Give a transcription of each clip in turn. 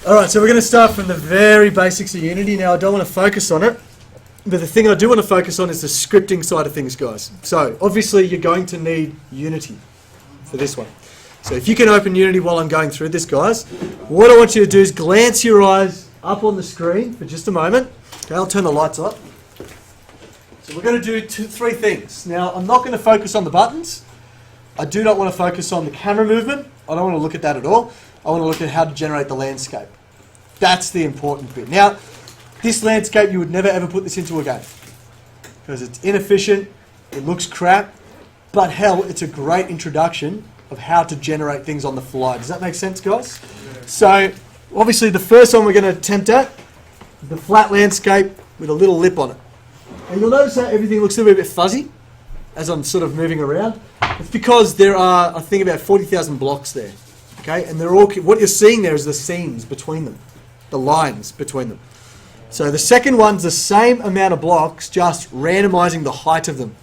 Alright, so we're going to start from the very basics of Unity. Now, I don't want to focus on it, but the thing I do want to focus on is the scripting side of things, guys. So, obviously, you're going to need Unity for this one. So, if you can open Unity while I'm going through this, guys, what I want you to do is glance your eyes up on the screen for just a moment. Okay, I'll turn the lights up. So, we're going to do three things. Now, I'm not going to focus on the buttons. I do not want to focus on the camera movement. I don't want to look at that at all. I want to look at how to generate the landscape. That's the important bit. Now, this landscape, you would never ever put this into a game because it's inefficient, it looks crap, but hell, it's a great introduction of how to generate things on the fly. Does that make sense, guys? So, obviously, the first one we're going to attempt at, the flat landscape with a little lip on it. And you'll notice how everything looks a little bit fuzzy as I'm sort of moving around. It's because there are, I think, about 40,000 blocks there. Okay, and they're all, what you're seeing there is the seams between them, the lines between them. So the second one's the same amount of blocks, just randomizing the height of them.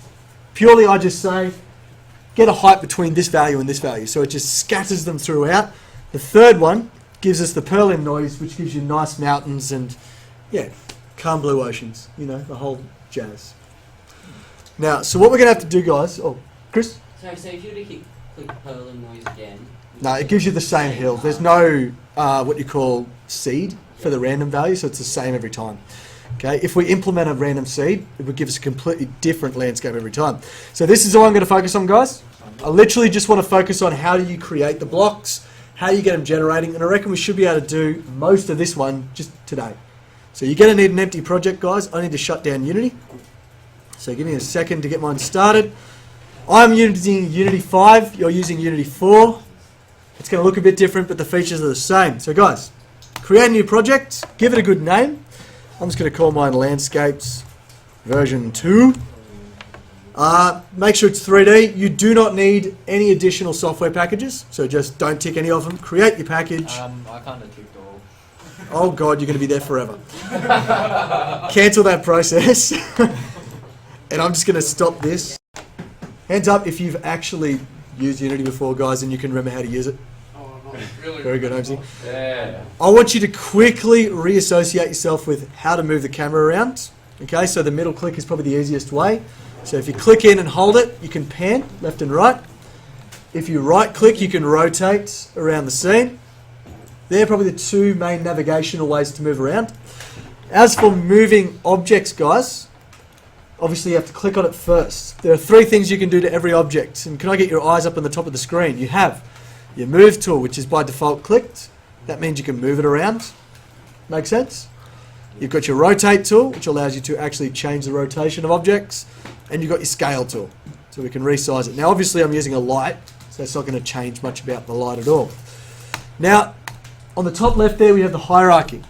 Purely I just say, get a height between this value and this value. So it just scatters them throughout. The third one gives us the Perlin noise, which gives you nice mountains and, yeah, calm blue oceans. You know, the whole jazz. Now, so what we're going to have to do, guys, oh, Chris? So if you were to click Perlin noise again. No, it gives you the same hill. There's no what you call seed for the random value, so it's the same every time. Okay, if we implement a random seed, it would give us a completely different landscape every time. So this is all I'm going to focus on, guys. I literally just want to focus on how do you create the blocks, how you get them generating, and I reckon we should be able to do most of this one just today. So you're going to need an empty project, guys. I need to shut down Unity. So give me a second to get mine started. I'm using Unity 5, you're using Unity 4. It's going to look a bit different, but the features are the same. So guys, create a new project, give it a good name. I'm just going to call mine Landscapes version 2. Make sure it's 3D. You do not need any additional software packages, so just don't tick any of them. Create your package. I kind of ticked all. Oh God, you're going to be there forever. Cancel that process. And I'm just going to stop this. Hands up if you've actually used Unity before, guys, and you can remember how to use it. Really very good, Holmesy. Yeah. I want you to quickly reassociate yourself with how to move the camera around. Okay, so the middle click is probably the easiest way. So if you click in and hold it, you can pan left and right. If you right click, you can rotate around the scene. They're probably the two main navigational ways to move around. As for moving objects, guys, obviously you have to click on it first. There are three things you can do to every object. And can I get your eyes up on the top of the screen? You have your move tool, which is by default clicked. That means you can move it around. Make sense? You've got your rotate tool, which allows you to actually change the rotation of objects. And you've got your scale tool, so we can resize it. Now obviously I'm using a light, so it's not going to change much about the light at all. Now, on the top left there we have the hierarchy.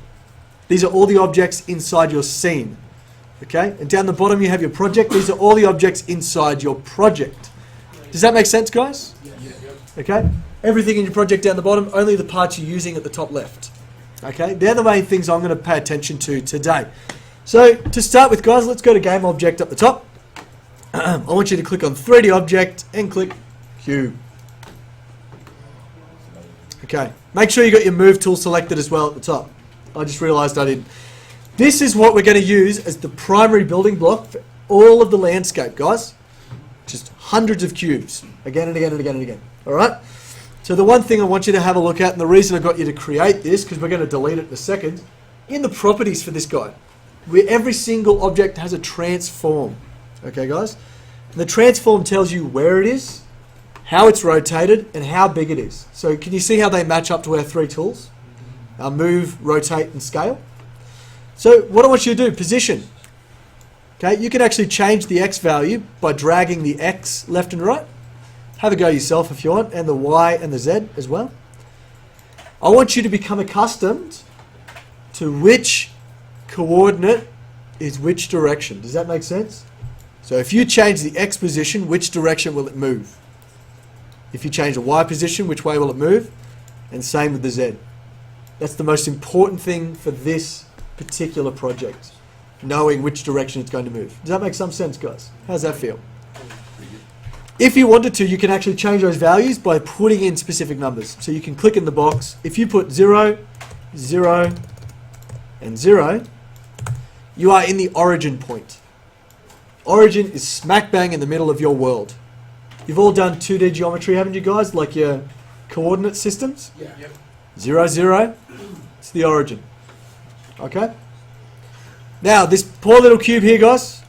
These are all the objects inside your scene. Okay, and down the bottom you have your project. These are all the objects inside your project. Does that make sense, guys? Okay, everything in your project down the bottom, only the parts you're using at the top left. Okay, they're the main things I'm going to pay attention to today. So to start with, guys, let's go to game object up the top. I want you to click on 3D object and click cube. Okay, make sure you got your move tool selected as well at the top. I just realized I didn't. This is what we're going to use as the primary building block for all of the landscape, guys. Just hundreds of cubes, again and again and again and again. All right? So the one thing I want you to have a look at, and the reason I got you to create this, because we're going to delete it in a second, in the properties for this guy, where every single object has a transform. Okay, guys? And the transform tells you where it is, how it's rotated, and how big it is. So can you see how they match up to our three tools? Our move, rotate, and scale. So what I want you to do, position. Okay, you can actually change the X value by dragging the X left and right. Have a go yourself if you want, and the Y and the Z as well. I want you to become accustomed to which coordinate is which direction. Does that make sense? So if you change the X position, which direction will it move? If you change the Y position, which way will it move? And same with the Z. That's the most important thing for this particular project, knowing which direction it's going to move. Does that make some sense, guys? How's that feel? If you wanted to, you can actually change those values by putting in specific numbers. So you can click in the box. If you put 0, 0, and 0, you are in the origin point. Origin is smack bang in the middle of your world. You've all done 2D geometry, haven't you guys? Like your coordinate systems? Yeah. Yep. 0, 0, it's the origin. Okay? Now, this poor little cube here, guys,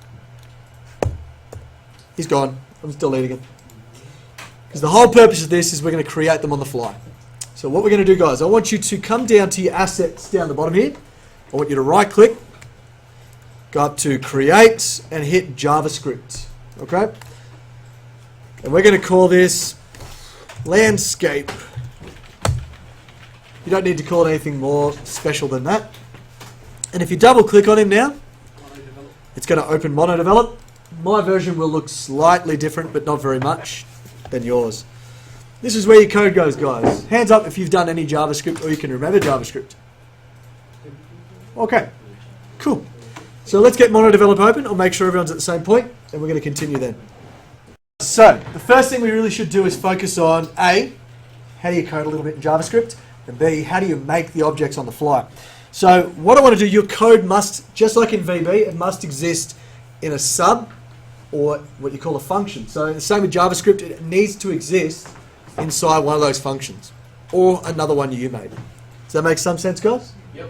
he's gone. I'm just deleting it. Because the whole purpose of this is we're going to create them on the fly. So what we're going to do, guys, I want you to come down to your assets down the bottom here. I want you to right click, go up to create and hit JavaScript. Okay? And we're going to call this landscape. You don't need to call it anything more special than that. And if you double click on him now, it's going to open MonoDevelop. My version will look slightly different, but not very much, than yours. This is where your code goes, guys. Hands up if you've done any JavaScript or you can remember JavaScript. Okay, cool. So let's get MonoDevelop open. I'll make sure everyone's at the same point, and we're going to continue then. So the first thing we really should do is focus on A, how do you code a little bit in JavaScript, and B, how do you make the objects on the fly. So what I want to do, your code must, just like in VB, it must exist in a sub or what you call a function. So the same with JavaScript, it needs to exist inside one of those functions or another one you made. Does that make some sense, guys? Yep.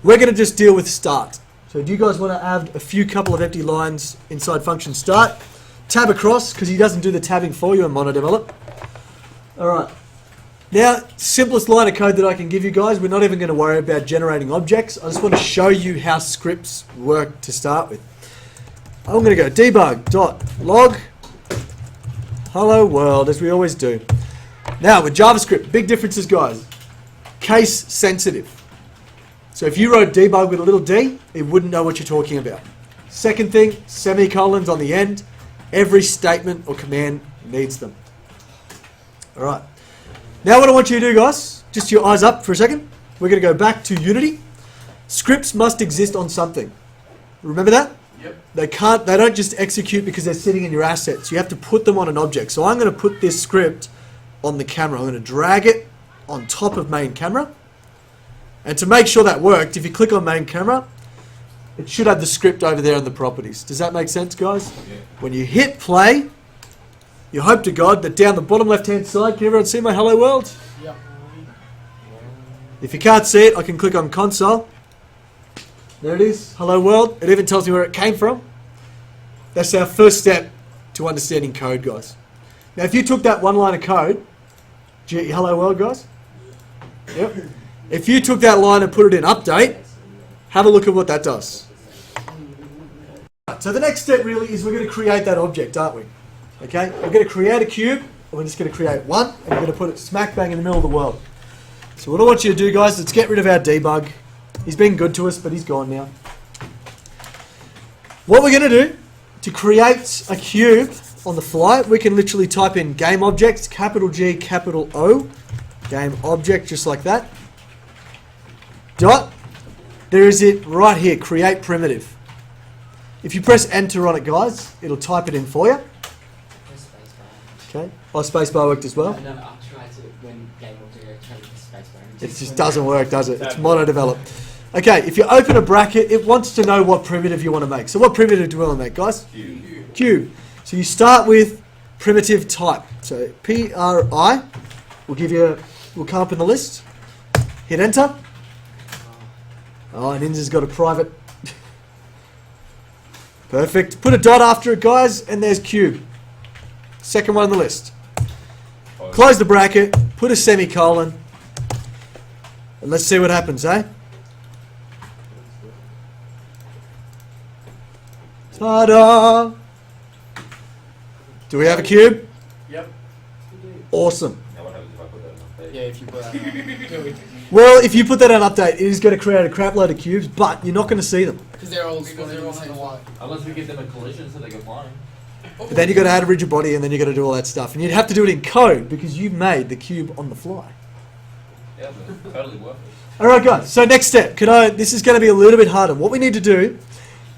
We're going to just deal with start. So do you guys want to add a couple of empty lines inside function start? Tab across, because he doesn't do the tabbing for you in MonoDevelop. All right. Now, simplest line of code that I can give you guys, we're not even going to worry about generating objects. I just want to show you how scripts work to start with. I'm going to go debug.log hello world, as we always do. Now, with JavaScript, big differences, guys. Case sensitive. So if you wrote debug with a little d, it wouldn't know what you're talking about. Second thing, semicolons on the end. Every statement or command needs them. All right. Now what I want you to do, guys, just your eyes up for a second. We're going to go back to Unity. Scripts must exist on something. Remember that? Yep. They don't just execute because they're sitting in your assets. You have to put them on an object. So I'm going to put this script on the camera. I'm going to drag it on top of main camera. And to make sure that worked, if you click on main camera, it should have the script over there in the properties. Does that make sense, guys? Yeah. When you hit play, you hope to God that down the bottom left-hand side, can everyone see my hello world? Yep. If you can't see it, I can click on console. There it is, hello world. It even tells me where it came from. That's our first step to understanding code, guys. Now, if you took that one line of code, hello world, guys? Yep. If you took that line and put it in update, have a look at what that does. So the next step really is we're going to create that object, aren't we? Okay, we're going to create a cube, and we're just going to create one, and we're going to put it smack bang in the middle of the world. So what I want you to do, guys, let's get rid of our debug. He's been good to us, but he's gone now. What we're going to do, to create a cube on the fly, we can literally type in game object, capital G, capital O, game object, just like that. Dot. There is it right here, create primitive. If you press enter on it, guys, it'll type it in for you. Press spacebar. Okay. Oh, spacebar worked as well. No, I tried to when game object tried to press spacebar. It just doesn't work, does it? It's MonoDevelop. Okay, if you open a bracket, it wants to know what primitive you want to make. So what primitive do we want to make, guys? Cube. So you start with primitive type. So PRI will come up in the list. Hit enter. Oh, and Ninja's got a private. Perfect. Put a dot after it, guys, and there's cube. Second one on the list. Close the bracket, put a semicolon, and let's see what happens, eh? Ta-da! Do we have a cube? Yep. Awesome. Now what happens if I put that in update? Yeah, if you put that Well, if you put that on update, it is going to create a crap load of cubes, but you're not going to see them. because they're all spawning in the same one. Unless we give them a collision so they go flying. But then you've got to add a rigid body, and then you've got to do all that stuff. And you'd have to do it in code, because you made the cube on the fly. Yeah, but totally worth it. Alright guys, so next step. This is going to be a little bit harder. What we need to do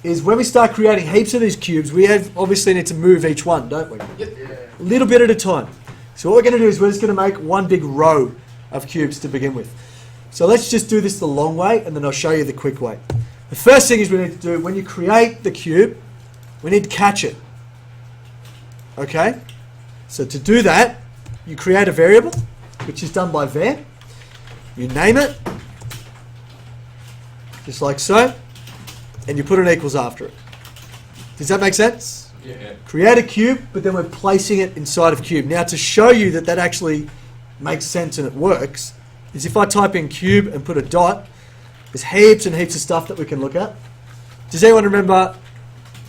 is when we start creating heaps of these cubes, we obviously need to move each one, don't we? Yep. A little bit at a time. So what we're going to do is we're just going to make one big row of cubes to begin with. So let's just do this the long way, and then I'll show you the quick way. The first thing is we need to do, when you create the cube, we need to catch it. Okay? So to do that, you create a variable, which is done by var. You name it, just like so, and you put an equals after it. Does that make sense? Yeah. Create a cube, but then we're placing it inside of cube. Now to show you that that actually makes sense and it works, is if I type in cube and put a dot, there's heaps and heaps of stuff that we can look at. Does anyone remember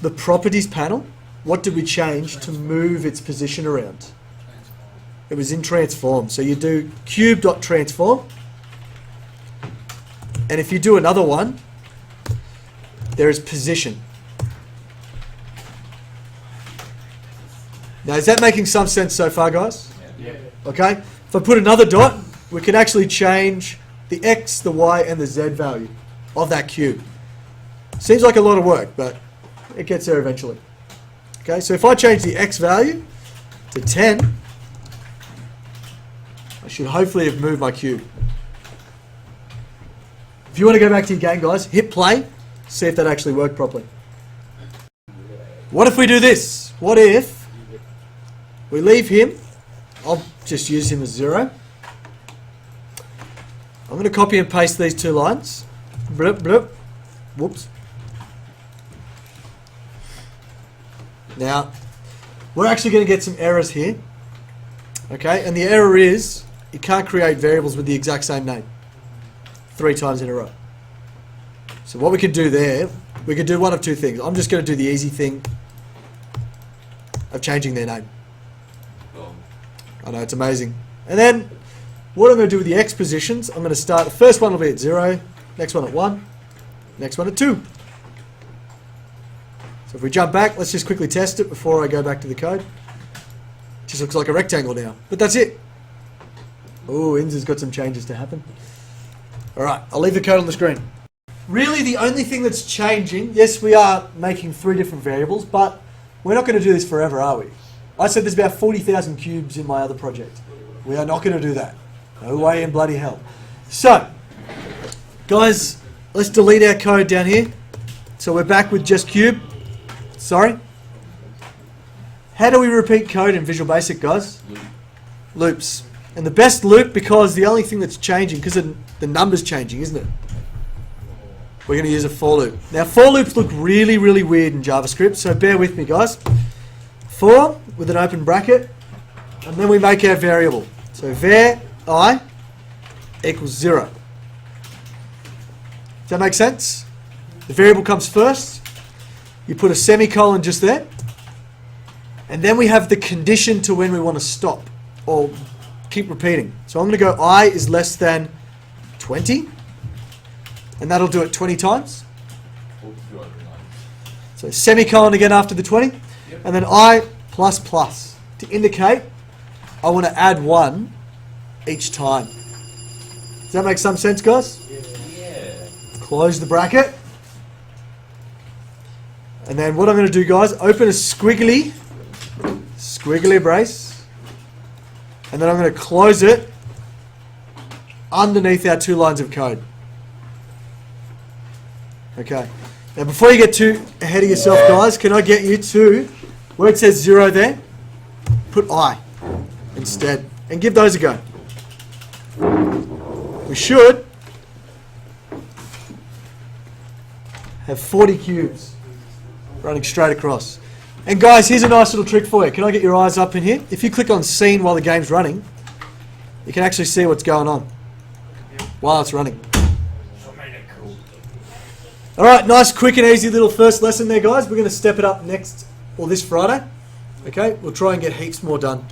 the properties panel? What did we change to move its position around? It was in transform. So you do cube.transform. And if you do another one, there is position. Now, is that making some sense so far, guys? Yeah. Okay. If I put another dot, we can actually change the X, the Y, and the Z value of that cube. Seems like a lot of work, but it gets there eventually. Okay, so if I change the X value to 10, I should hopefully have moved my cube. If you want to go back to your game, guys, hit play, see if that actually worked properly. What if we do this? What if we leave him, I'll just use him as 0. I'm going to copy and paste these two lines. Bloop, bloop. Whoops. Now, we're actually going to get some errors here. Okay, and the error is you can't create variables with the exact same name 3 times in a row. So what we could do there, we could do one of two things. I'm just going to do the easy thing of changing their name. Cool. I know, it's amazing. And then what I'm going to do with the X positions, I'm going to start, the first one will be at 0, next one at 1, next one at 2. So if we jump back, let's just quickly test it before I go back to the code. It just looks like a rectangle now, but that's it. Oh, Inza's got some changes to happen. Alright, I'll leave the code on the screen. Really the only thing that's changing, yes, we are making 3 different variables, but we're not going to do this forever, are we? I said there's about 40,000 cubes in my other project. We are not going to do that. No way in bloody hell. So, guys, let's delete our code down here. So we're back with just cube. Sorry. How do we repeat code in Visual Basic, guys? Loops. And the best loop, because the only thing that's changing, because the number's changing, isn't it? We're going to use a for loop. Now, for loops look really, really weird in JavaScript, so bear with me, guys. For, with an open bracket, and then we make our variable. So var I equals 0. Does that make sense? The variable comes first. You put a semicolon just there. And then we have the condition to when we want to stop or keep repeating. So I'm going to go I is less than 20. And that'll do it 20 times. So semicolon again after the 20. Yep. And then I plus plus to indicate I want to add 1 each time. Does that make some sense, guys? Yeah. Close the bracket. And then what I'm going to do, guys, open a squiggly brace. And then I'm going to close it underneath our 2 lines of code. Okay. Now before you get too ahead of yourself, guys, can I get you to, where it says 0 there, put I instead. And give those a go. We should have 40 cubes running straight across. And guys, here's a nice little trick for you. Can I get your eyes up in here? If you click on scene while the game's running, you can actually see what's going on while it's running. Alright, nice, quick and easy little first lesson there, guys. We're going to step it up next, or this Friday. Okay, we'll try and get heaps more done.